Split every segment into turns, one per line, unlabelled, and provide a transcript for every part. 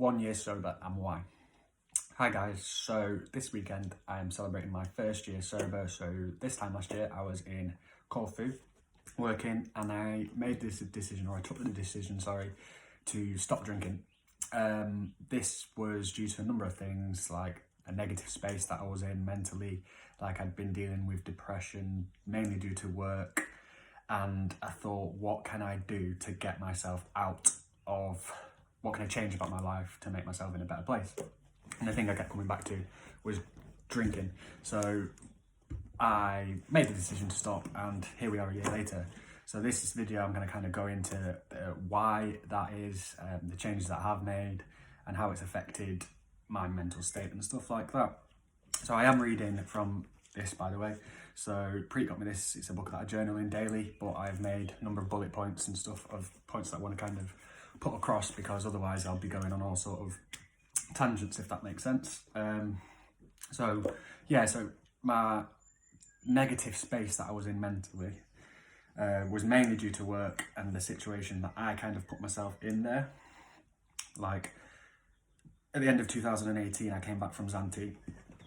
1 year sober and why. Hi guys, so this weekend I'm celebrating my first year sober. So this time last year I was in Corfu working and I made this decision, or I took the decision, to stop drinking. This was due to a number of things, like a negative space that I was in mentally, like I'd been dealing with depression, mainly due to work, and I thought, what can I do to get myself out of, what can I change about my life to make myself in a better place? And the thing I kept coming back to was drinking. So I made the decision to stop, and here we are a year later. So this video I'm going to kind of go into why that is, the changes that I have made and how it's affected my mental state and stuff like that. So I am reading from this, by the way. So Preet got me this. It's a book that I journal in daily, but I've made a number of bullet points and stuff of points that I want to kind of put across, because otherwise I'll be going on all sort of tangents, if that makes sense. So my negative space that I was in mentally was mainly due to work and the situation that I kind of put myself in there. Like at the end of 2018, I came back from Zante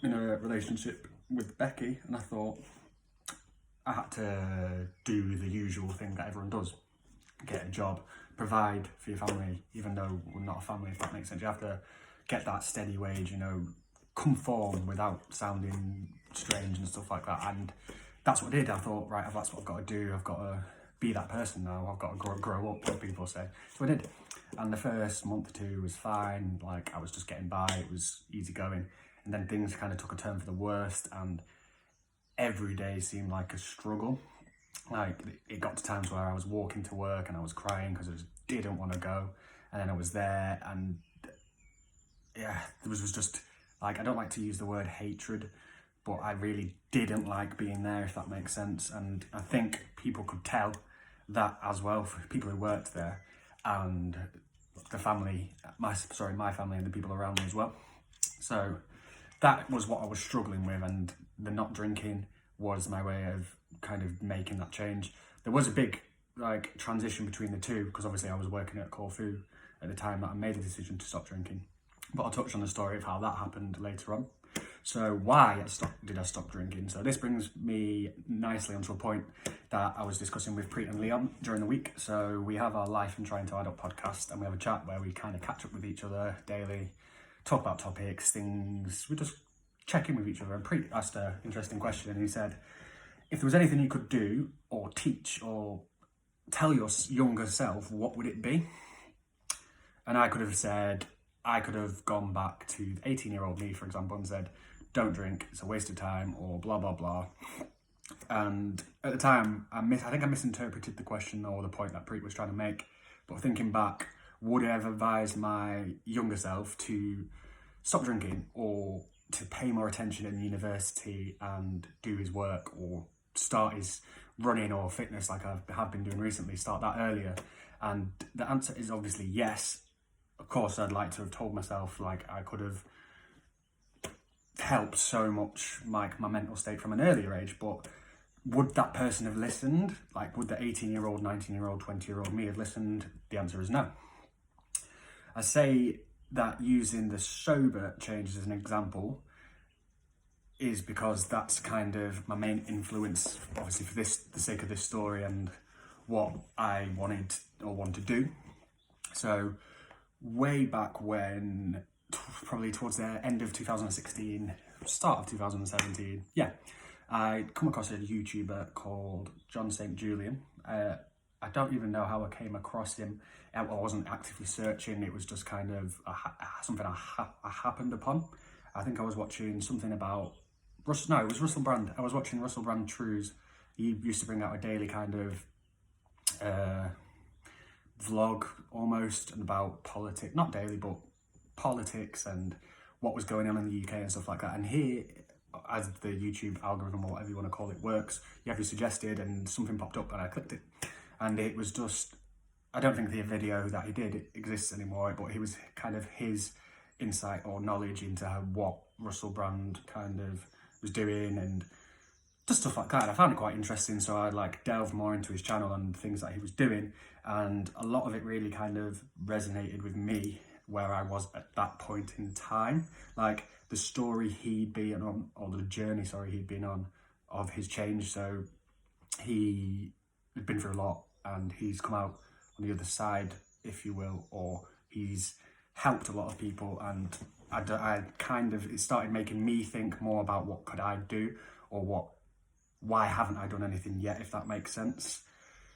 in a relationship with Becky, and I thought I had to do the usual thing that everyone does: get a job, provide for your family, even though we're not a family, if that makes sense. You have to get that steady wage, you know, conform without sounding strange and stuff like that. And that's what I did. I thought, right, that's what I've got to do. I've got to be that person now. I've got to grow up, what people say. So I did. And the first month or two was fine. Like, I was just getting by. It was easy going. And then things kind of took a turn for the worst, and every day seemed like a struggle. Like, it got to times where I was walking to work and I was crying because I just didn't want to go. And then I was there, and yeah, there was just, like, I don't like to use the word hatred, but I really didn't like being there, if that makes sense. And I think people could tell that as well, for people who worked there, and the family, my family and the people around me as well. So that was what I was struggling with, and the not drinking was my way of kind of making that change. There was a big like transition between the two, because obviously I was working at Corfu at the time that I made the decision to stop drinking. But I'll touch on the story of how that happened later on. So why did I stop drinking? So this brings me nicely onto a point that I was discussing with Preet and Leon during the week. So we have our Life and Trying to Add Up podcast, and we have a chat where we kind of catch up with each other daily, talk about topics, things, we just check in with each other. And Preet asked an interesting question, and he said, if there was anything you could do or teach or tell your younger self, what would it be? And I could have said, I could have gone back to 18-year-old me, for example, and said, don't drink, it's a waste of time, or blah, blah, blah. And at the time, I think I misinterpreted the question or the point that Preet was trying to make. But thinking back, would I have advised my younger self to stop drinking, or to pay more attention in university and do his work, or start his running or fitness like I have been doing recently, start that earlier? And the answer is obviously yes. Of course, I'd like to have told myself, like, I could have helped so much, like, my mental state from an earlier age, but would that person have listened? Like, would the 18-year-old, 19-year-old, 20-year-old me have listened? The answer is no. I say that using the sober change as an example is because that's kind of my main influence, obviously, for the sake of this story and what I wanted or want to do. So way back when, probably towards the end of 2016, start of 2017, I come across a YouTuber called John St. Julian. I don't even know how I came across him. I wasn't actively searching, it was just kind of something I happened upon. I think I was watching something about, it was Russell Brand. I was watching Russell Brand Trues. He used to bring out a daily kind of vlog almost, and about politics, not daily, but politics and what was going on in the UK and stuff like that. And here, as the YouTube algorithm or whatever you want to call it works, you have your suggested, and something popped up and I clicked it, and it was just, I don't think the video that he did exists anymore, but it was kind of his insight or knowledge into what Russell Brand kind of was doing and just stuff like that. And I found it quite interesting, so I like delved more into his channel and things that he was doing, and a lot of it really kind of resonated with me. where I was at that point in time. Like the story he'd been on, or the journey, sorry, he'd been on of his change. So he had been through a lot and he's come out on the other side, if you will, or he's helped a lot of people. And it started making me think more about what could I do, or why haven't I done anything yet, if that makes sense.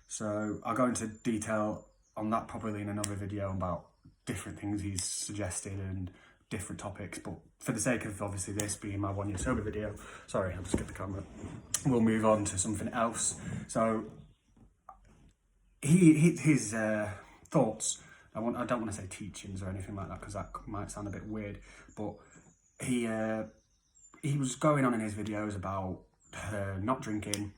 So I'll go into detail on that probably in another video about different things he's suggested and different topics, but for the sake of obviously this being my 1 year sober video, sorry, I'll just get the camera, we'll move on to something else. So his thoughts, I don't want to say teachings or anything like that because that might sound a bit weird, but he was going on in his videos about not drinking,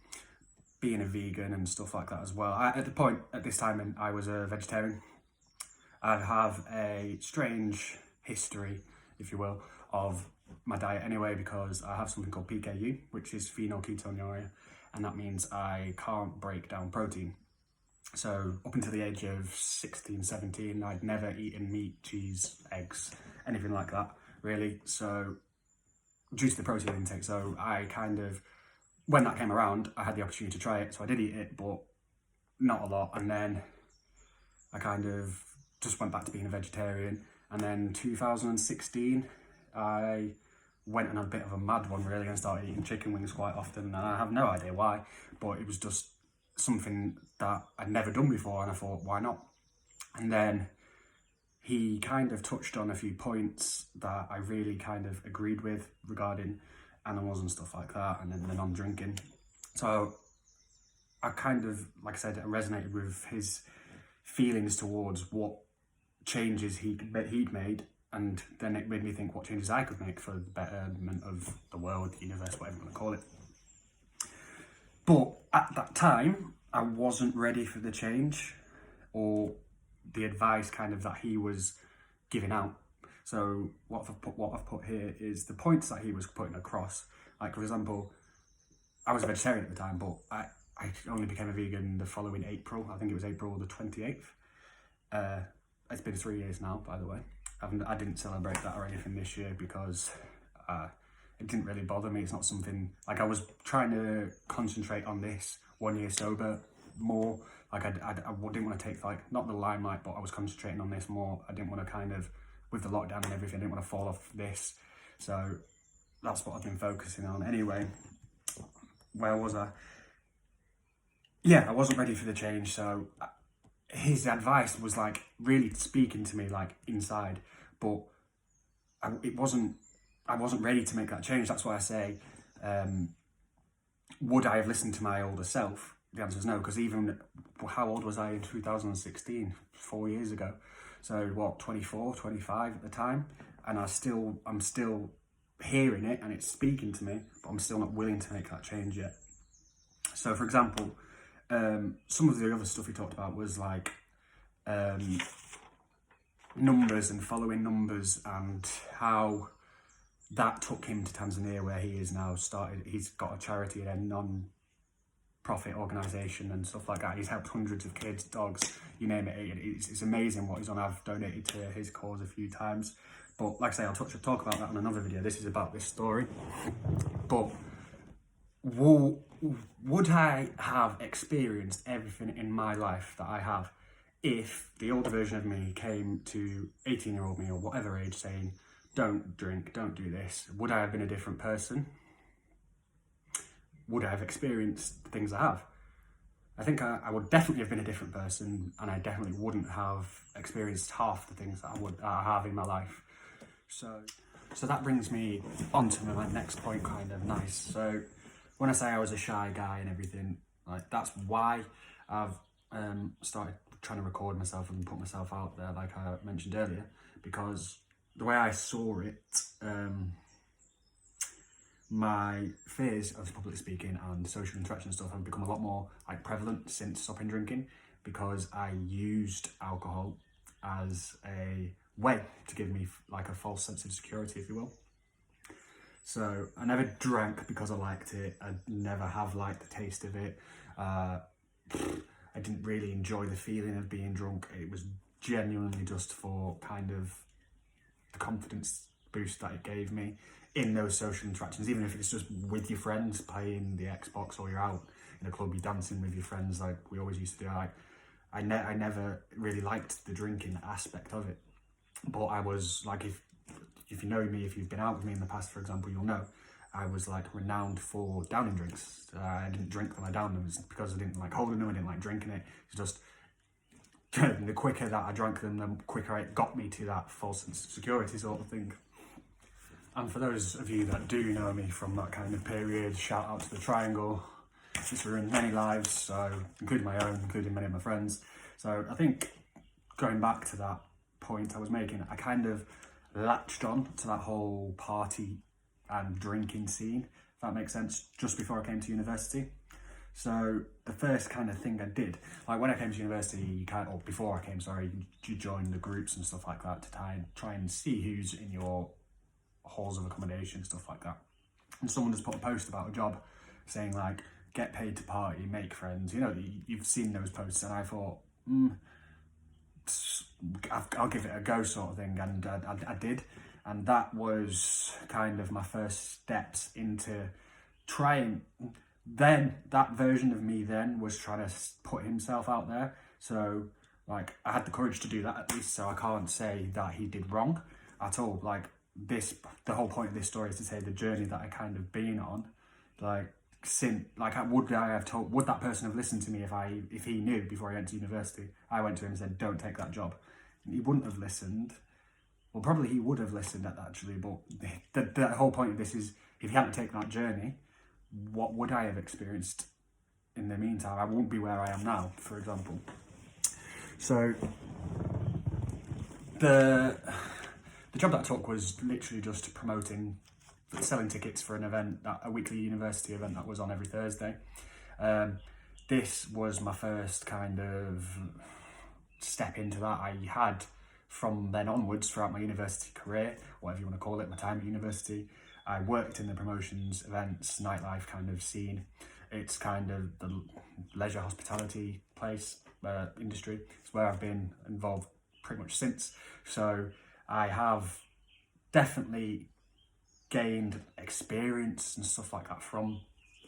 being a vegan and stuff like that as well. At this time I was a vegetarian. I have a strange history, if you will, of my diet anyway, because I have something called PKU, which is phenylketonuria, and that means I can't break down protein. So up until the age of 16, 17, I'd never eaten meat, cheese, eggs, anything like that, really. So due to the protein intake, so I when that came around, I had the opportunity to try it. So I did eat it, but not a lot. And then I just went back to being a vegetarian. And then 2016, I went on a bit of a mad one really and started eating chicken wings quite often. And I have no idea why, but it was just something that I'd never done before. And I thought, why not? And then he touched on a few points that I really agreed with regarding animals and stuff like that, and then the non-drinking. So I like I said, I resonated with his feelings towards what changes he'd made, and then it made me think what changes I could make for the betterment of the world, the universe, whatever you want to call it. But at that time, I wasn't ready for the change or the advice that he was giving out. So what I've put here is the points that he was putting across. Like, for example, I was a vegetarian at the time, but I only became a vegan the following April. I think it was April the 28th. It's been 3 years now, by the way. I didn't celebrate that or anything this year because it didn't really bother me. It's not something, like I was trying to concentrate on this 1 year sober more. Like I didn't want to take not the limelight, but I was concentrating on this more. I didn't want to with the lockdown and everything, I didn't want to fall off this. So that's what I've been focusing on. Anyway, where was I? Yeah, I wasn't ready for the change. So his advice was really speaking to me inside, but I wasn't ready to make that change. That's why I say, would I have listened to my older self? The answer is no, because how old was I in 2016? 4 years ago. So what, 24, 25 at the time? And I'm still hearing it and it's speaking to me, but I'm still not willing to make that change yet. So for example, some of the other stuff he talked about was numbers and following numbers, and how that took him to Tanzania, where he is now he's got a charity and a non-profit organisation and stuff like that. He's helped hundreds of kids, dogs, you name it. It's amazing what he's done. I've donated to his cause a few times, but like I say, I'll talk about that on another video. This is about this story. But would I have experienced everything in my life that I have if the older version of me came to 18-year-old me or whatever age saying, don't drink, don't do this? Would I have been a different person? Would I have experienced the things I have? I think I would definitely have been a different person, and I definitely wouldn't have experienced half the things that I have in my life. So that brings me on to my next point, nice. So when I say I was a shy guy and everything, that's why I've started trying to record myself and put myself out there, like I mentioned earlier, because the way I saw it, my fears of public speaking and social interaction stuff have become a lot more prevalent since stopping drinking, because I used alcohol as a way to give me a false sense of security, if you will. So I never drank because I liked it. I never have liked the taste of it. I didn't really enjoy the feeling of being drunk. It was genuinely just for kind of the confidence boost that it gave me in those social interactions, even if it's just with your friends playing the Xbox, or you're out in a club, you're dancing with your friends like we always used to do. I never really liked the drinking aspect of it, but I was like, if you know me, if you've been out with me in the past, for example, you'll know I was like renowned for downing drinks. I didn't drink them, I downed them. It's because I didn't like holding them, I didn't like drinking it. It's just the quicker that I drank them, the quicker it got me to that false sense of security sort of thing. And for those of you that do know me from that kind of period, shout out to the Triangle. It's ruined many lives, so including my own, including many of my friends. So I think going back to that point I was making, I kind of latched on to that whole party and drinking scene, if that makes sense, just before I came to university. So the first kind of thing I did, like when I came to university, before I came, you join the groups and stuff like that to try and see who's in your halls of accommodation, stuff like that. And someone just put a post about a job saying like, get paid to party, make friends. You know, you've seen those posts, and I thought, I'll give it a go sort of thing, and I did. And that was kind of my first steps into trying. Then that version of me then was trying to put himself out there. So like I had the courage to do that at least, so I can't say that he did wrong at all. Like the whole point of this story is to say the journey that I kind of been on. Like would that person have listened to me if he knew before I went to university? I went to him and said, don't take that job. And he wouldn't have listened. Well, probably he would have listened actually, but the whole point of this is, if he hadn't taken that journey, what would I have experienced in the meantime? I wouldn't be where I am now, for example. So the job that I took was literally just selling tickets for an event, a weekly university event that was on every Thursday. This was my first kind of step into that. I had, from then onwards, throughout my university career, whatever you want to call it, my time at university, I worked in the promotions, events, nightlife kind of scene. It's kind of the leisure hospitality industry. It's where I've been involved pretty much since. So I have definitely gained experience and stuff like that from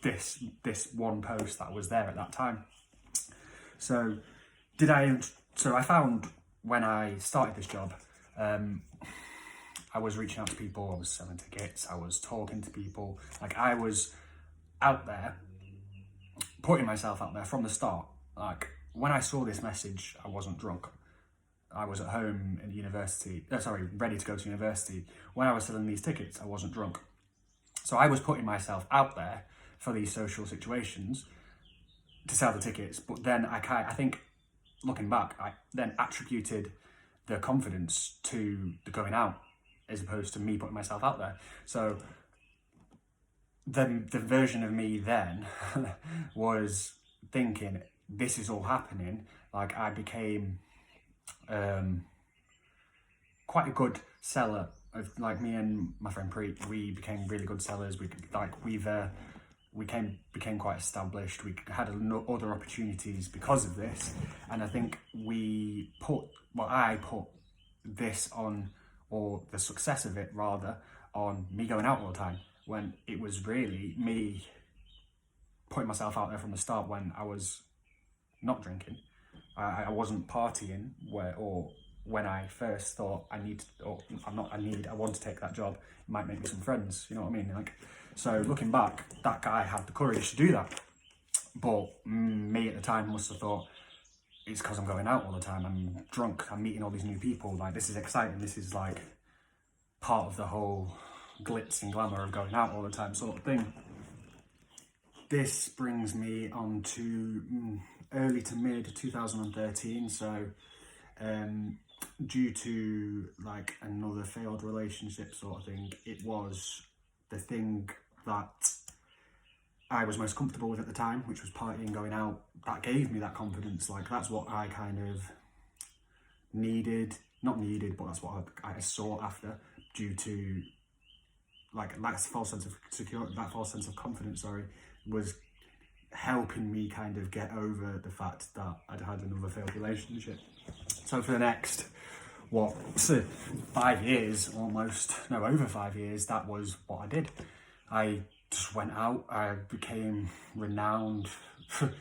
this one post that was there at that time. So I found when I started this job, I was reaching out to people, I was selling tickets, I was talking to people, like I was out there, putting myself out there from the start. Like when I saw this message, I wasn't drunk. I was at home in university, ready to go to university. When I was selling these tickets, I wasn't drunk. So I was putting myself out there for these social situations to sell the tickets. But then I think, looking back, I then attributed the confidence to the going out as opposed to me putting myself out there. So the version of me then was thinking, this is all happening. Like I became quite a good seller. Like me and my friend Preet, we became really good sellers. We became quite established. We had other opportunities because of this, and I think I put this on, or the success of it rather, on me going out all the time, when it was really me putting myself out there from the start when I was not drinking. I wasn't partying when I first thought I want to take that job. It might make me some friends, you know what I mean? Like, so looking back, that guy had the courage to do that. But me at the time must have thought, it's because I'm going out all the time, I'm drunk, I'm meeting all these new people, like this is exciting, this is like part of the whole glitz and glamour of going out all the time sort of thing. This brings me on to early to mid 2013, so due to like another failed relationship sort of thing, it was the thing that I was most comfortable with at the time, which was partying, going out. That gave me that confidence. Like that's what I kind of not needed, but that's what I sought after, due to like that false sense of security, that false sense of confidence, was helping me kind of get over the fact that I'd had another failed relationship. So for the next, what, 5 years almost, no, over 5 years, that was what I did. I just went out, I became renowned for,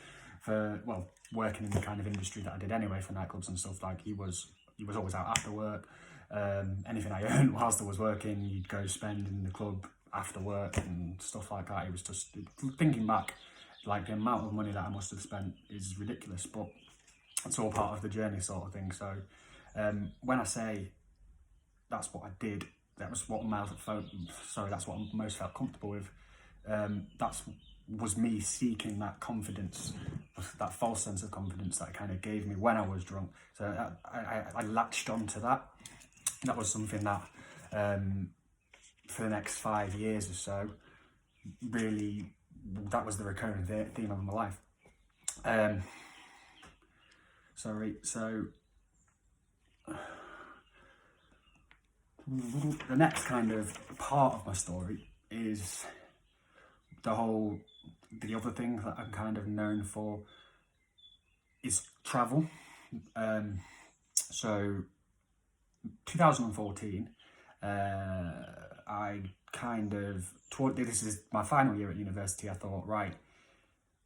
well, working in the kind of industry that I did anyway, for nightclubs and stuff. Like, he was always out after work. Anything I earned whilst I was working, you'd go spend in the club after work and stuff like that. It was just, thinking back, like, the amount of money that I must have spent is ridiculous, but it's all part of the journey, sort of thing. So when I say that's what I did, that's what that's what I most felt comfortable with. Was me seeking that confidence, that false sense of confidence that it kind of gave me when I was drunk. So I latched onto that. That was something that for the next 5 years or so, really, that was the recurring theme of my life. So the next kind of part of my story is the other thing that I'm kind of known for is travel. So 2014, this is my final year at university. I thought, right,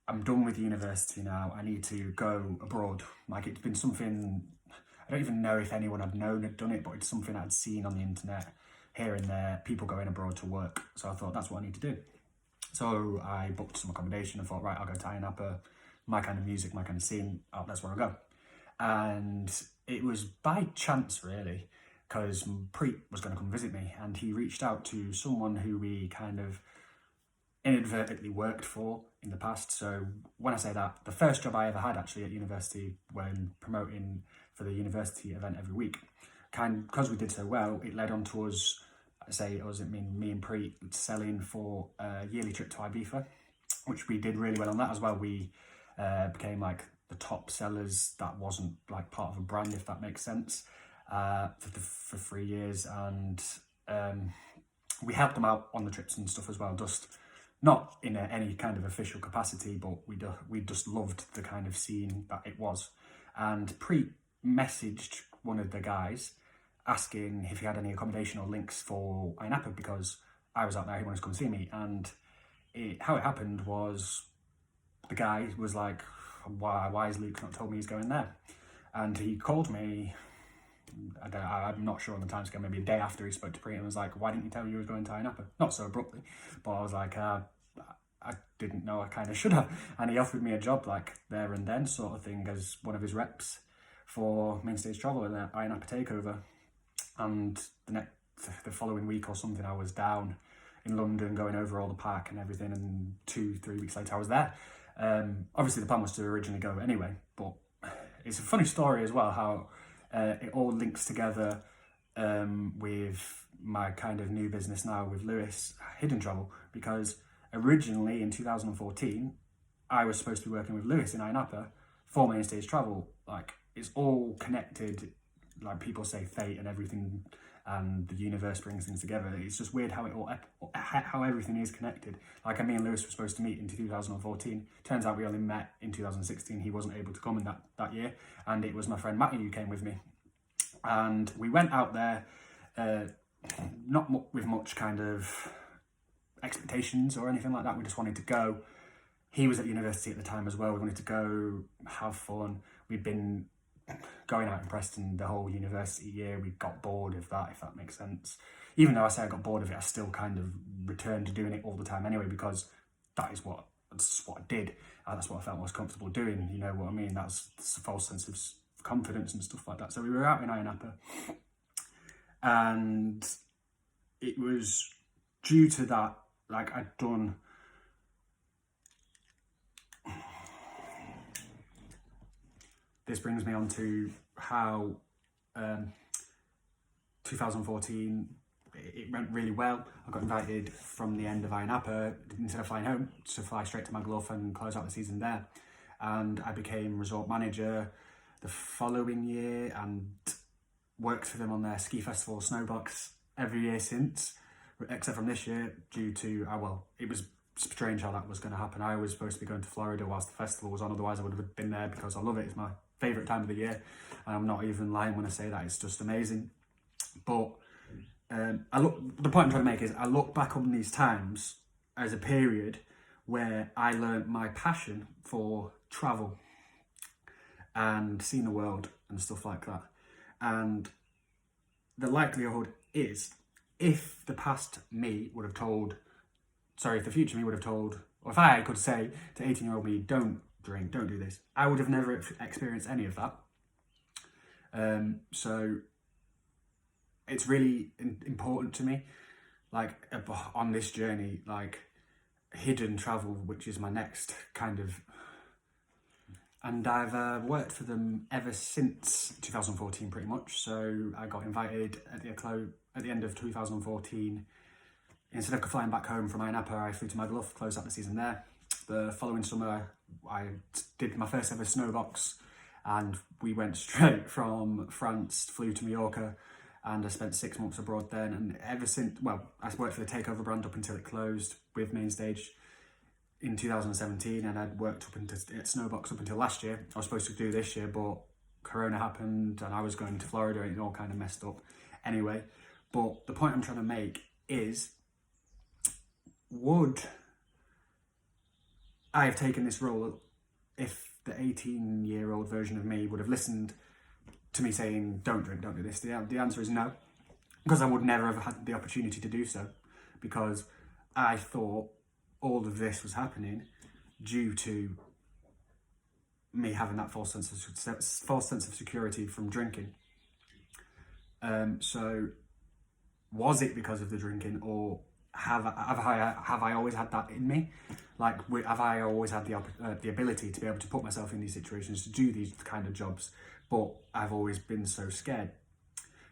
I'm done with university now. I need to go abroad. Like, it's been something, I don't even know if anyone I'd known had done it, but it's something I'd seen on the internet here and there, people going abroad to work. So I thought, that's what I need to do. So I booked some accommodation and thought, right, I'll go to Ayia Napa, my kind of music, my kind of scene, that's where I'll go. And it was by chance, really, because Preet was going to come visit me, and he reached out to someone who we kind of inadvertently worked for in the past. So when I say that, the first job I ever had actually at university, when promoting for the university event every week, because we did so well, it led on to us, me and Preet selling for a yearly trip to Ibiza, which we did really well on that as well. We became like the top sellers. That wasn't like part of a brand, if that makes sense, for 3 years. And we helped them out on the trips and stuff as well, just not in any kind of official capacity, but we just loved the kind of scene that it was. And Preet messaged one of the guys asking if he had any accommodation or links for Ayia Napa, because I was out there, he wanted to come see me. And how it happened was, the guy was like, why has Luke not told me he's going there? And he called me, I'm not sure on the timescale, maybe a day after he spoke to Preet, and was like, why didn't you tell me you were going to Ayia Napa? Not so abruptly, but I was like, I didn't know, I kind of should have. And he offered me a job like there and then, sort of thing, as one of his reps for Main Stage Travel in the Ayia Napa takeover. And the following week or something, I was down in London going over all the pack and everything, and 2-3 weeks later I was there. Obviously the plan was to originally go anyway, but it's a funny story as well how it all links together with my kind of new business now with Lewis, Hidden Travel, because originally in 2014 I was supposed to be working with Lewis in Ayia Napa for Main Stage Travel. Like, it's all connected. Like, people say fate and everything, and the universe brings things together. It's just weird how everything is connected. Like, me and Lewis were supposed to meet in 2014. Turns out we only met in 2016. He wasn't able to come in that year, and it was my friend Matty who came with me. And we went out there, not with much kind of expectations or anything like that. We just wanted to go. He was at university at the time as well. We wanted to go have fun. We'd been going out in Preston the whole university year. We got bored of that, if that makes sense. Even though I say I got bored of it, I still kind of returned to doing it all the time anyway, because that's what I did, and that's what I felt most comfortable doing, you know what I mean? That's a false sense of confidence and stuff like that. So we were out in Ayia Napa, and it was due to that, like, I'd done this brings me on to how 2014, it went really well. I got invited from the end of Ayia Napa, instead of flying home, to fly straight to Magaluf and close out the season there. And I became resort manager the following year and worked for them on their ski festival Snowbox every year since, except from this year, due to, it was strange how that was going to happen. I was supposed to be going to Florida whilst the festival was on, otherwise I would have been there because I love it. It's my favourite time of the year. And I'm not even lying when I say that, it's just amazing. But the point I'm trying to make is I look back on these times as a period where I learned my passion for travel and seeing the world and stuff like that. And the likelihood is, if the future me would have told, or if I could say to 18-year-old me, don't drink, don't do this, I would have never experienced any of that. So it's really important to me, like, on this journey, like Hidden Travel, which is my next kind of, and I've worked for them ever since 2014 pretty much. So I got invited at the end of 2014. Instead of flying back home from Ayia Napa, I flew to Magaluf, closed out the season there. The following summer, I did my first ever snowbox, and we went straight from France, flew to Mallorca, and I spent 6 months abroad then. And ever since, well, I worked for the Takeover brand up until it closed with Mainstage in 2017, and I'd worked up into Snowbox up until last year. I was supposed to do this year, but Corona happened, and I was going to Florida, and it all kind of messed up. Anyway, but the point I'm trying to make is, would I have taken this role if the 18-year-old version of me would have listened to me saying, don't drink, don't do this? The answer is no, because I would never have had the opportunity to do so, because I thought all of this was happening due to me having that false sense of security from drinking. So was it because of the drinking, or have I always had that in me? Like, have I always had the ability to be able to put myself in these situations, to do these kind of jobs, but I've always been so scared?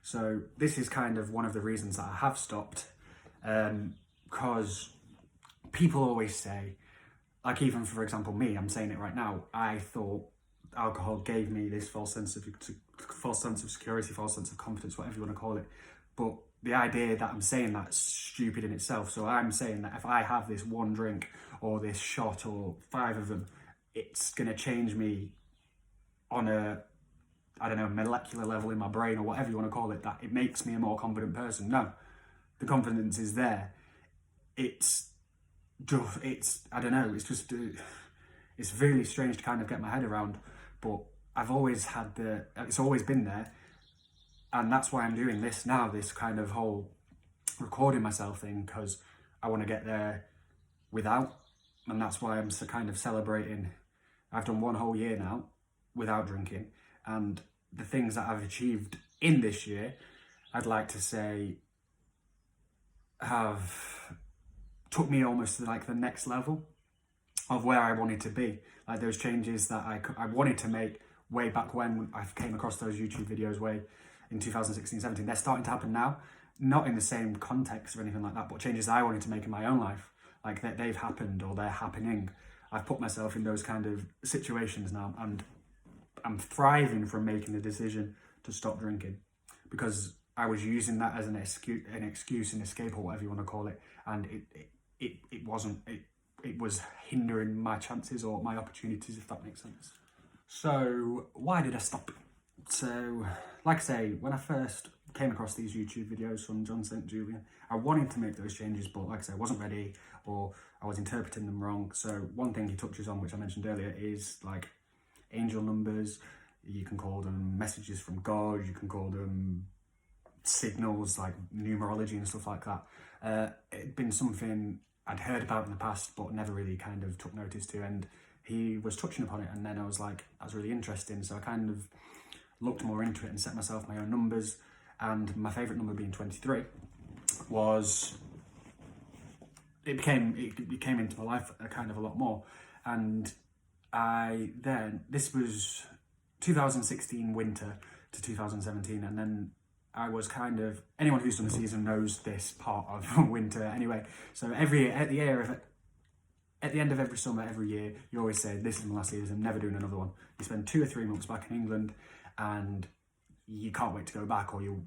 So this is kind of one of the reasons that I have stopped, because people always say, like, even for example me, I'm saying it right now, I thought alcohol gave me this false sense of security, false sense of confidence, whatever you want to call it. But the idea that I'm saying that's stupid in itself. So I'm saying that if I have this one drink or this shot or 5 of them, it's going to change me on a, I don't know, molecular level in my brain, or whatever you want to call it, that it makes me a more confident person. No, the confidence is there. It's I don't know, it's just, it's really strange to kind of get my head around, but I've always had it's always been there. And that's why I'm doing this now, this kind of whole recording myself thing, because I want to get there without. And that's why I'm kind of celebrating. I've done 1 whole year now without drinking. And the things that I've achieved in this year, I'd like to say, have took me almost to like the next level of where I wanted to be. Like those changes that I wanted to make way back when I came across those YouTube videos in 2016-17, they're starting to happen now. Not in the same context or anything like that, but changes I wanted to make in my own life. Like they've happened, or they're happening. I've put myself in those kind of situations now, and I'm thriving from making the decision to stop drinking, because I was using that as an excuse, an escape, or whatever you want to call it, and it was hindering my chances or my opportunities, if that makes sense. So why did I stop? So, like I say, when I first came across these YouTube videos from John St. Julian, I wanted to make those changes, but like I say, I wasn't ready, or I was interpreting them wrong. So one thing he touches on, which I mentioned earlier, is like angel numbers. You can call them messages from God, you can call them signals, like numerology and stuff like that. It'd been something I'd heard about in the past, but never really kind of took notice to, and he was touching upon it, and then I was like, that's really interesting. So I kind of looked more into it and set myself my own numbers, and my favourite number being 23 it came into my life kind of a lot more. And this was 2016 winter to 2017, and then I was kind of, anyone who's done the season knows this part of winter anyway. So at the end of every summer, every year, you always say, this is my last season, I'm never doing another one. You spend 2 or 3 months back in England, and you can't wait to go back, or you're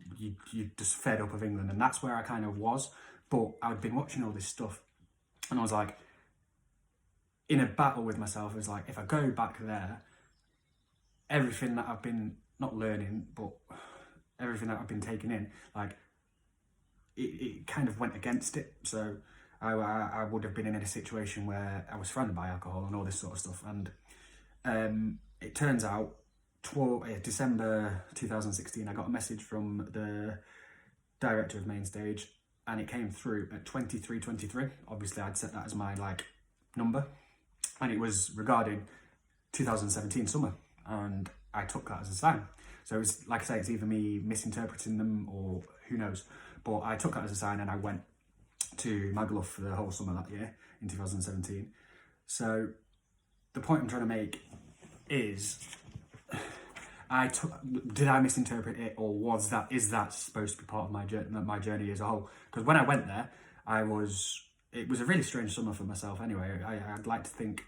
just fed up of England. And that's where I kind of was. But I'd been watching all this stuff, and I was like, in a battle with myself, I was like, if I go back there, everything that I've been, not learning, but everything that I've been taking in, like, it kind of went against it. So I would have been in a situation where I was surrounded by alcohol and all this sort of stuff. And it turns out, December 2016, I got a message from the director of Mainstage, and it came through at 23:23. Obviously, I'd set that as my number, and it was regarding 2017 summer, and I took that as a sign. So it's like I say, it's either me misinterpreting them or who knows. But I took that as a sign, and I went to Magaluf for the whole summer that year in 2017. So the point I'm trying to make is, did I misinterpret it, or is that supposed to be part of my journey as a whole? Because when I went there, it was a really strange summer for myself anyway. I'd like to think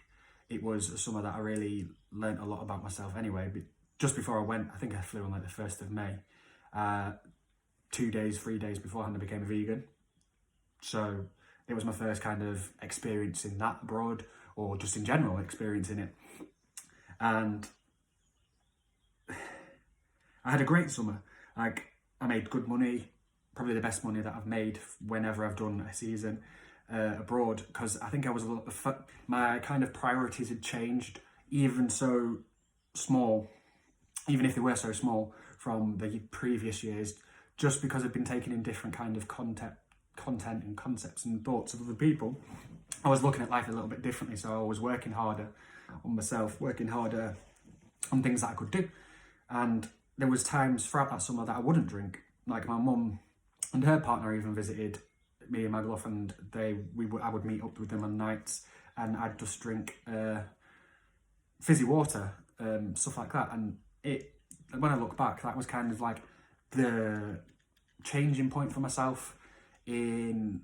it was a summer that I really learnt a lot about myself anyway. But just before I went, I think I flew on the 1st of May. 3 days beforehand, I became a vegan. So it was my first kind of experience in that abroad, or just in general experiencing it. And I had a great summer. I made good money, probably the best money that I've made whenever I've done a season abroad, because I think I was my kind of priorities had changed, even so small, even if they were so small from the previous years, just because I've been taking in different kind of content and concepts and thoughts of other people. I was looking at life a little bit differently, so I was working harder on myself, working harder on things that I could do. And there was times throughout that summer that I wouldn't drink. Like, my mum and her partner even visited me in Magaluf, and I would meet up with them on nights, and I'd just drink fizzy water, stuff like that. And when I look back, that was kind of like the changing point for myself in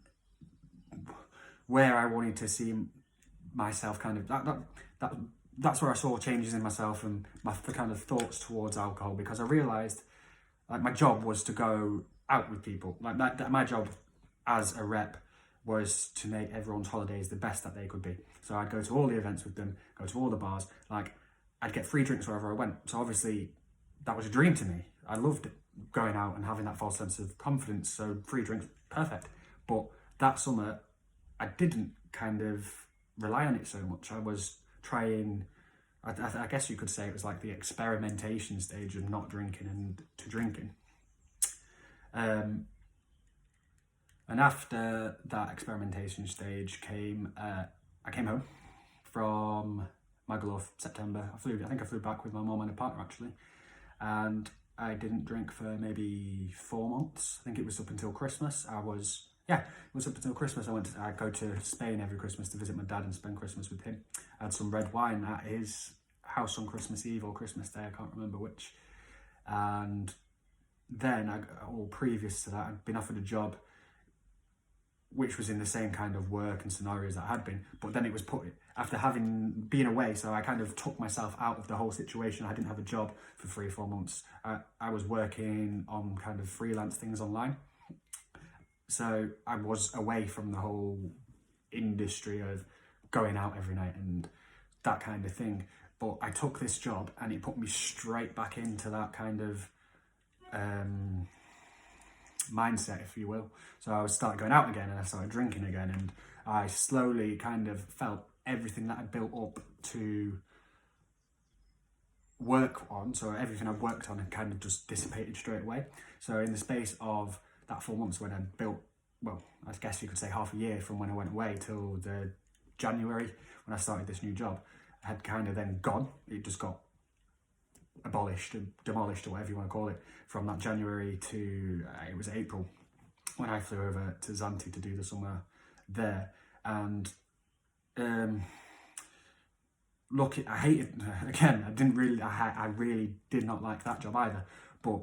where I wanted to see myself. Kind of that's where I saw changes in myself and the kind of thoughts towards alcohol, because I realised, like, my job was to go out with people. Like, that my job as a rep was to make everyone's holidays the best that they could be. So I'd go to all the events with them, go to all the bars, like, I'd get free drinks wherever I went. So obviously that was a dream to me. I loved going out and having that false sense of confidence. So free drinks, perfect. But that summer, I didn't kind of rely on it so much. I was trying, I guess you could say it was like the experimentation stage of not drinking and to drinking. And after that experimentation stage came, I came home from Magaluf, September. I think I flew back with my mum and a partner, actually. And I didn't drink for maybe 4 months. I think it was up until Christmas. It was up until Christmas. I go to Spain every Christmas to visit my dad and spend Christmas with him. I had some red wine at his house on Christmas Eve or Christmas Day, I can't remember which. And then, previous to that, I'd been offered a job which was in the same kind of work and scenarios that I had been, but then it was after being away, so I kind of took myself out of the whole situation. I didn't have a job for 3 or 4 months. I was working on kind of freelance things online. So I was away from the whole industry of going out every night and that kind of thing. But I took this job and it put me straight back into that kind of mindset, if you will. So I started going out again and I started drinking again, and I slowly kind of felt everything that I built up to work on, so everything I worked on had kind of just dissipated straight away. So in the space of that 4 months, when I built, well, I guess you could say half a year from when I went away till the January when I started this new job, I had kind of then gone. It just got abolished and demolished, or whatever you want to call it, from that January to it was April when I flew over to Zante to do the summer there. And look, I hated, again, I really did not like that job either, but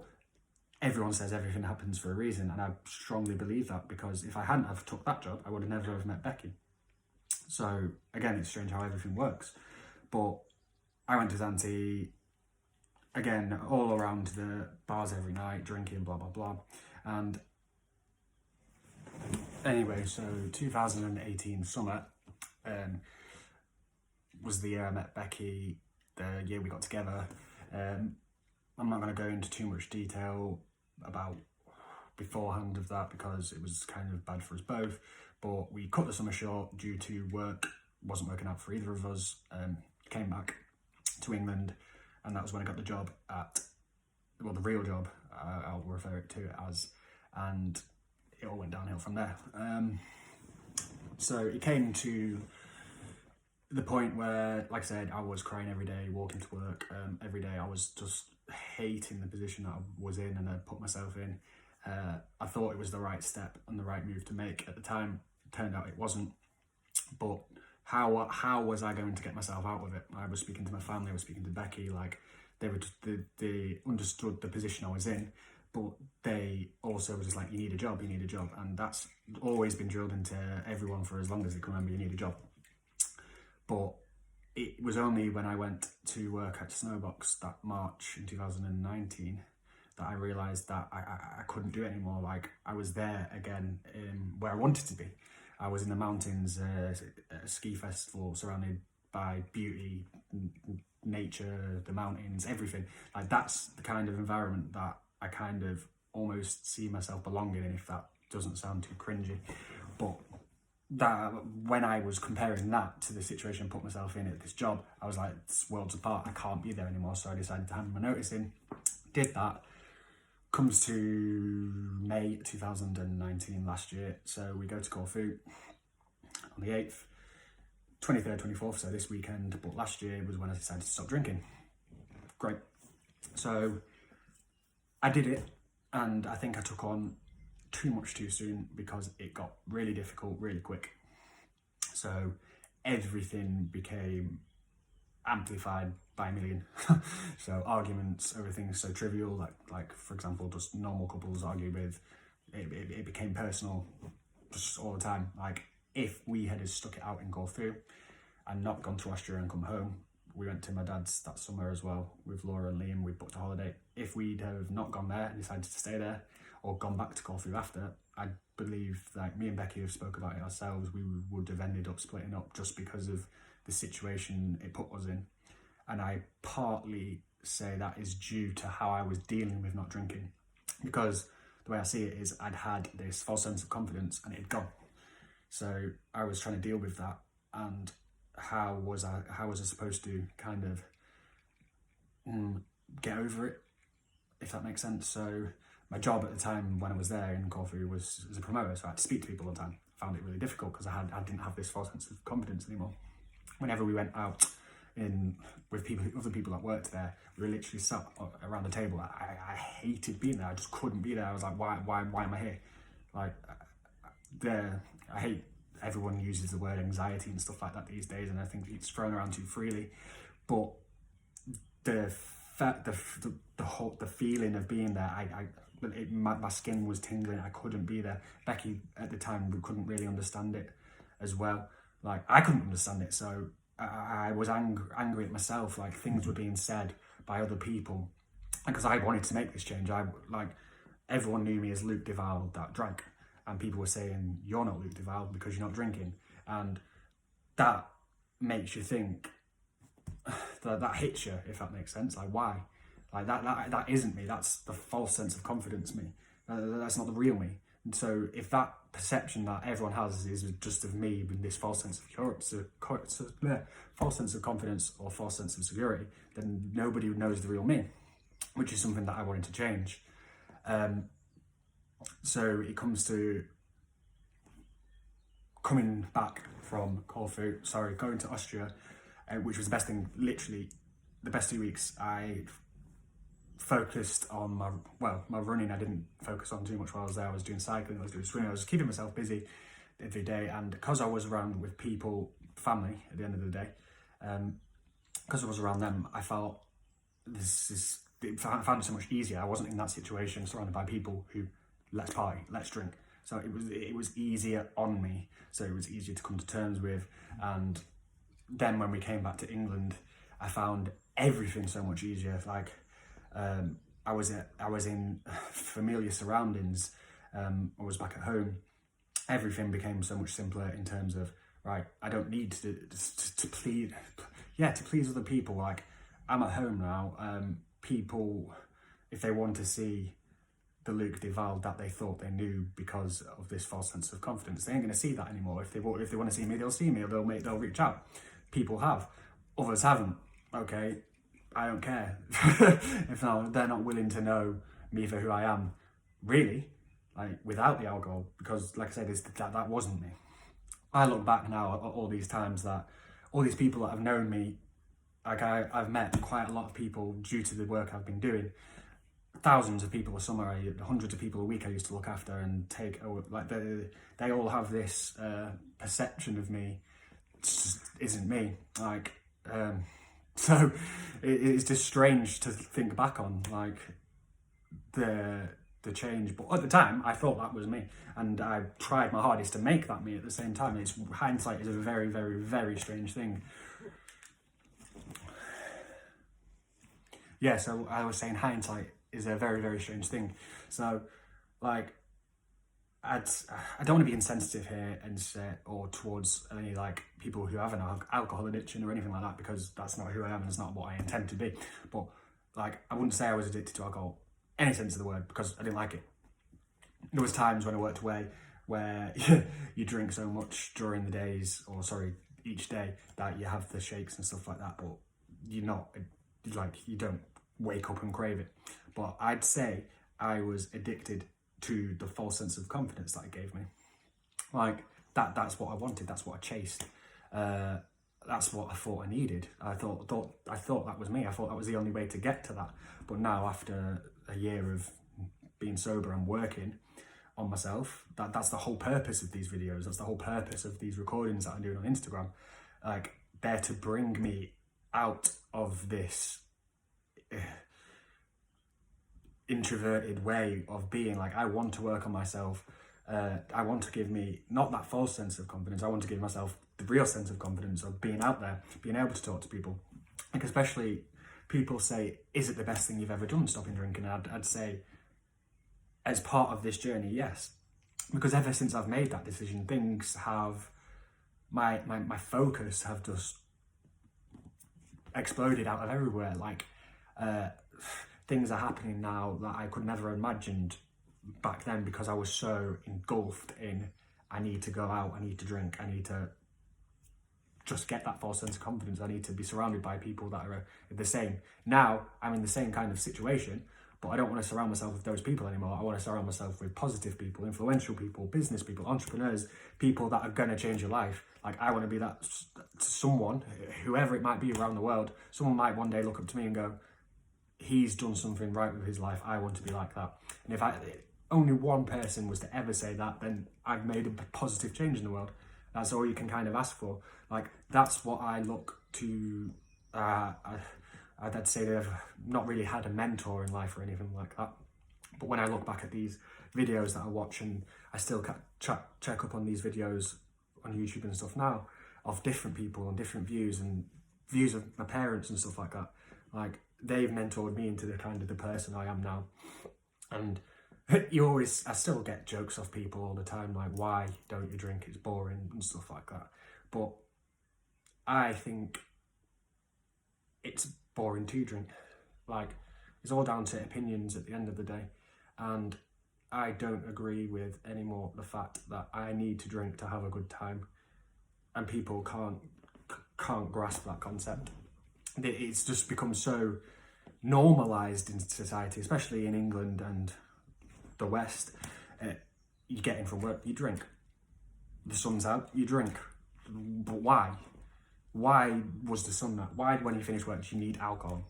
everyone says everything happens for a reason, and I strongly believe that, because if I hadn't have took that job, I would have never have met Becky. So again, it's strange how everything works. But I went to Zante, again, all around the bars every night, drinking, blah, blah, blah. And anyway, so 2018 summer was the year I met Becky, the year we got together. I'm not going to go into too much detail about beforehand of that because it was kind of bad for us both, but we cut the summer short due to work wasn't working out for either of us. Came back to England, and that was when I got the job at, well, the real job, I'll refer it to it as, and it all went downhill from there. So it came to the point where, like I said, I was crying every day, walking to work every day. I was just hating the position that I was in and I put myself in. I thought it was the right step and the right move to make at the time. It turned out it wasn't. But how was I going to get myself out of it? I was speaking to my family, I was speaking to Becky, like they understood the position I was in, but they also were just like, you need a job, and that's always been drilled into everyone for as long as they can remember, you need a job. But it was only when I went to work at Snowbox that March in 2019 that I realised that I couldn't do it anymore. Like, I was there again where I wanted to be. I was in the mountains, a ski festival surrounded by beauty, nature, the mountains, everything. Like, that's the kind of environment that I kind of almost see myself belonging in, if that doesn't sound too cringy. But that, when I was comparing that to the situation I put myself in at this job, I was like, it's worlds apart, I can't be there anymore. So I decided to hand my notice in, did that. Comes to May 2019, last year, so we go to Corfu on the 8th, 23rd, 24th, so this weekend, but last year was when I decided to stop drinking. Great. So I did it, and I think I took on too much too soon because it got really difficult really quick. So everything became amplified by a million. So arguments, everything's so trivial, like for example, just normal couples argue with, it became personal just all the time. Like, if we had stuck it out in Corfu and not gone to Austria and come home, we went to my dad's that summer as well with Laura and Liam, we booked a holiday. If we'd have not gone there and decided to stay there or gone back to Corfu after, I believe, like me and Becky have spoke about it ourselves, we would have ended up splitting up just because of the situation it put us in. And I partly say that is due to how I was dealing with not drinking, because the way I see it is I'd had this false sense of confidence and it had gone. So I was trying to deal with that, and how was I supposed to kind of get over it, if that makes sense. So my job at the time when I was there in Corfu was as a promoter, so I had to speak to people all the time. I found it really difficult because I didn't have this false sense of confidence anymore. Whenever we went out with other people that worked there, we were literally sat around the table. I hated being there. I just couldn't be there. I was like, why am I here? Like, I hate everyone uses the word anxiety and stuff like that these days, and I think it's thrown around too freely. But the feeling of being there, my skin was tingling. I couldn't be there. Becky at the time, we couldn't really understand it as well. Like, I couldn't understand it, so I was angry at myself. Like, things were being said by other people, because I wanted to make this change. Everyone knew me as Luke Duval that drank, and people were saying, you're not Luke Duval because you're not drinking, and that makes you think, that hits you, if that makes sense. Like, why? Like, that isn't me. That's the false sense of confidence me. That's not the real me. And so if that perception that everyone has is just of me with this false sense of false sense of confidence or false sense of security, then nobody knows the real me, which is something that I wanted to change. So it comes to coming back from Corfu, going to Austria, which was the best thing. Literally, the best 2 weeks I focused on my running. I didn't focus on too much while I was there. I was doing cycling, I was doing swimming, I was keeping myself busy every day. And because I was around with people, family at the end of the day, because I was around them, I felt I found it so much easier. I wasn't in that situation surrounded by people who, let's party, let's drink. So it was easier on me. So it was easier to come to terms with. And then when we came back to England, I found everything so much easier. Like, I was in familiar surroundings. I was back at home. Everything became so much simpler in terms of, right, I don't need to please other people. Like, I'm at home now. People, if they want to see the Luke Duval that they thought they knew because of this false sense of confidence, they ain't going to see that anymore. If they want to see me, they'll see me, or they'll reach out. People have, others haven't. Okay, I don't care if they're not willing to know me for who I am, really, like without the alcohol, because like I said, that wasn't me. I look back now at all these times that all these people that have known me, like I've met quite a lot of people due to the work I've been doing. Thousands of people a summer, hundreds of people a week I used to look after and take, like they all have this perception of me. It just isn't me. Like, so it's just strange to think back on, like the change. But at the time, I thought that was me, and I tried my hardest to make that me at the same time. Hindsight is a very, very, very strange thing. Yeah, so I was saying hindsight is a very, very strange thing. So, like, I don't want to be insensitive here and say, or towards any like people who have an alcohol addiction or anything like that, because that's not who I am and it's not what I intend to be. But like, I wouldn't say I was addicted to alcohol, any sense of the word, because I didn't like it. There was times when I worked away where you drink so much during the days, or sorry, each day, that you have the shakes and stuff like that, but you're not, like, you don't wake up and crave it. But I'd say I was addicted to the false sense of confidence that it gave me. Like, that's what I wanted, that's what I chased. That's what I thought I needed. I thought that was me. I thought that was the only way to get to that. But now, after a year of being sober and working on myself, that's the whole purpose of these videos. That's the whole purpose of these recordings that I'm doing on Instagram. Like, they're to bring me out of this introverted way of being. Like, I want to work on myself. I want to give me not that false sense of confidence. I want to give myself the real sense of confidence of being out there, being able to talk to people. Like, especially people say, is it the best thing you've ever done, stopping drinking? I'd say, as part of this journey, yes. Because ever since I've made that decision, things have, my focus have just exploded out of everywhere. Like, things are happening now that I could never have imagined back then, because I was so engulfed in, I need to go out, I need to drink, I need to just get that false sense of confidence, I need to be surrounded by people that are the same. Now I'm in the same kind of situation, but I don't want to surround myself with those people anymore. I want to surround myself with positive people, influential people, business people, entrepreneurs, people that are going to change your life. Like, I want to be that someone, whoever it might be around the world. Someone might one day look up to me and go, he's done something right with his life, I want to be like that. And if only one person was to ever say that, then I've made a positive change in the world. That's all you can kind of ask for. Like, that's what I look to. I'd say that I've not really had a mentor in life or anything like that. But when I look back at these videos that I watch, and I still check up on these videos on YouTube and stuff now, of different people and different views, and views of my parents and stuff like that, like, they've mentored me into the kind of the person I am now. And I still get jokes off people all the time, like, why don't you drink, it's boring and stuff like that. But I think it's boring to drink. Like, it's all down to opinions at the end of the day. And I don't agree with anymore the fact that I need to drink to have a good time. And people can't grasp that concept. It's just become so normalised in society, especially in England and the West. You get in from work, you drink. The sun's out, you drink. But why? Why was the sun out? Why, when you finish work, do you need alcohol?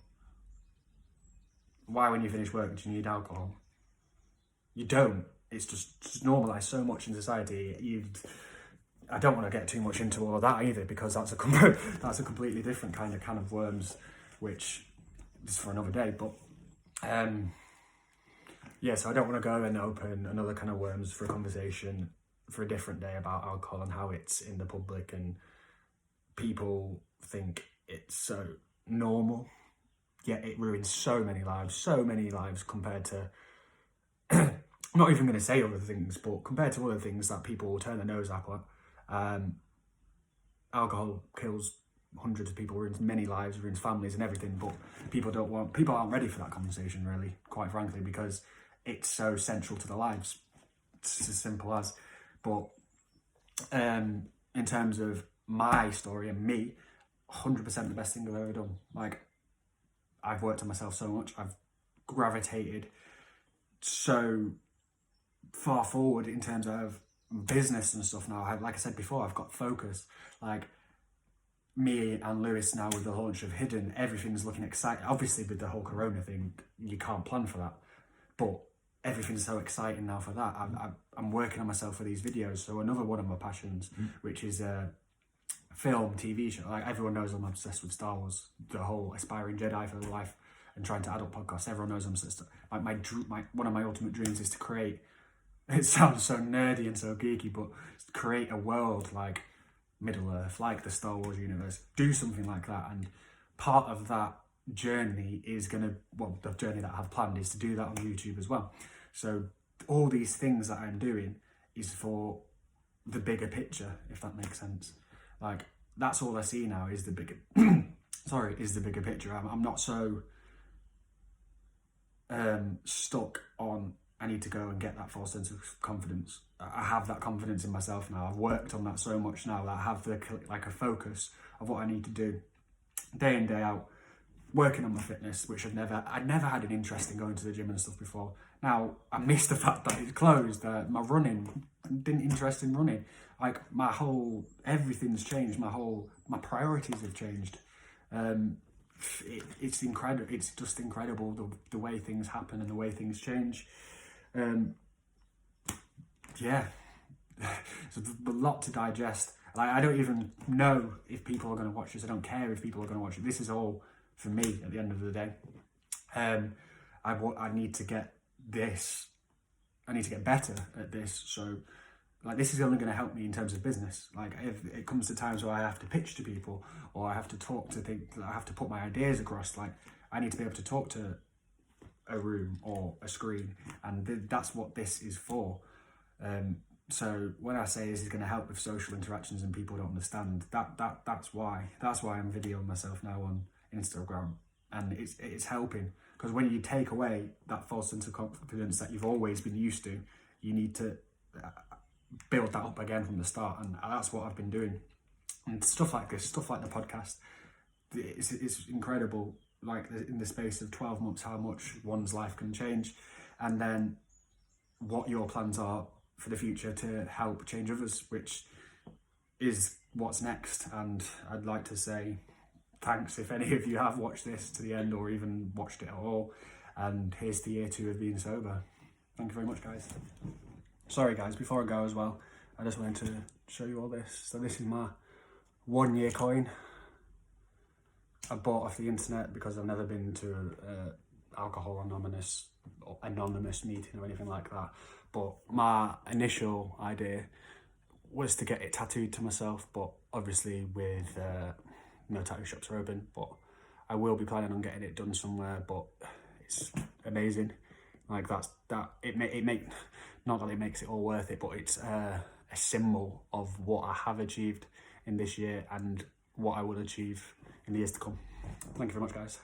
Why, when you finish work, do you need alcohol? You don't. It's just normalised so much in society. I don't want to get too much into all of that either, because that's a completely different kind of can of worms, which is for another day. But yeah, so I don't want to go and open another kind of worms for a conversation for a different day about alcohol and how it's in the public, and people think it's so normal, yet it ruins so many lives compared to, I'm not even going to say other things, but compared to other things that people will turn their nose up at. Alcohol kills hundreds of people, ruins many lives, ruins families and everything. But people aren't ready for that conversation, really, quite frankly, because it's so central to their lives. It's as simple as. But in terms of my story and me, 100% the best thing I've ever done. Like, I've worked on myself so much. I've gravitated so far forward in terms of business and stuff now. Like I said before, I've got focus. Like, me and Lewis now with the launch of Hidden, everything's looking exciting. Obviously, with the whole Corona thing, you can't plan for that. But everything's so exciting now for that. I'm working on myself for these videos. So another one of my passions, which is film, TV show. Like, everyone knows I'm obsessed with Star Wars, the whole aspiring Jedi for life and trying to adult podcast. Everyone knows I'm obsessed. Like, one of my ultimate dreams is to create, it sounds so nerdy and so geeky, but create a world like Middle Earth, like the Star Wars universe, do something like that. And part of that journey is the journey that I have planned is to do that on YouTube as well. So all these things that I'm doing is for the bigger picture, if that makes sense. Like, that's all I see now is the bigger is the bigger picture. I'm not so stuck on I need to go and get that false sense of confidence. I have that confidence in myself now. I've worked on that so much now that I have a focus of what I need to do day in, day out, working on my fitness, which I'd never had an interest in going to the gym and stuff before. Now, I miss the fact that it's closed. My running, didn't interest in running. Like, everything's changed. My priorities have changed. It's incredible. It's just incredible the way things happen and the way things change. Yeah, so there's a lot to digest. Like, I don't even know if people are going to watch this. I don't care if people are going to watch it. This is all for me at the end of the day. I need to get this. I need to get better at this. So, like, this is only going to help me in terms of business. Like, if it comes to times where I have to pitch to people or I have to talk to things, I have to put my ideas across. Like, I need to be able to talk to a room or a screen, and that's what this is for. So when I say this is going to help with social interactions and people don't understand, that's why I'm videoing myself now on Instagram, and it's helping, because when you take away that false sense of confidence that you've always been used to, you need to build that up again from the start, and that's what I've been doing. And stuff like this, stuff like the podcast, it's incredible. Like, in the space of 12 months, how much one's life can change, and then what your plans are for the future to help change others, which is what's next. And I'd like to say thanks if any of you have watched this to the end or even watched it at all. And here's to year 2 of being sober. Thank you very much, guys. Sorry, guys, before I go as well, I just wanted to show you all this. So this is my 1-year coin. I bought off the internet because I've never been to Alcohol Anonymous meeting or anything like that. But my initial idea was to get it tattooed to myself, but obviously with no tattoo shops are open. But I will be planning on getting it done somewhere. But it's amazing. Like, not that it makes it all worth it, but it's a symbol of what I have achieved in this year and what I will achieve in the years to come. Thank you very much, guys.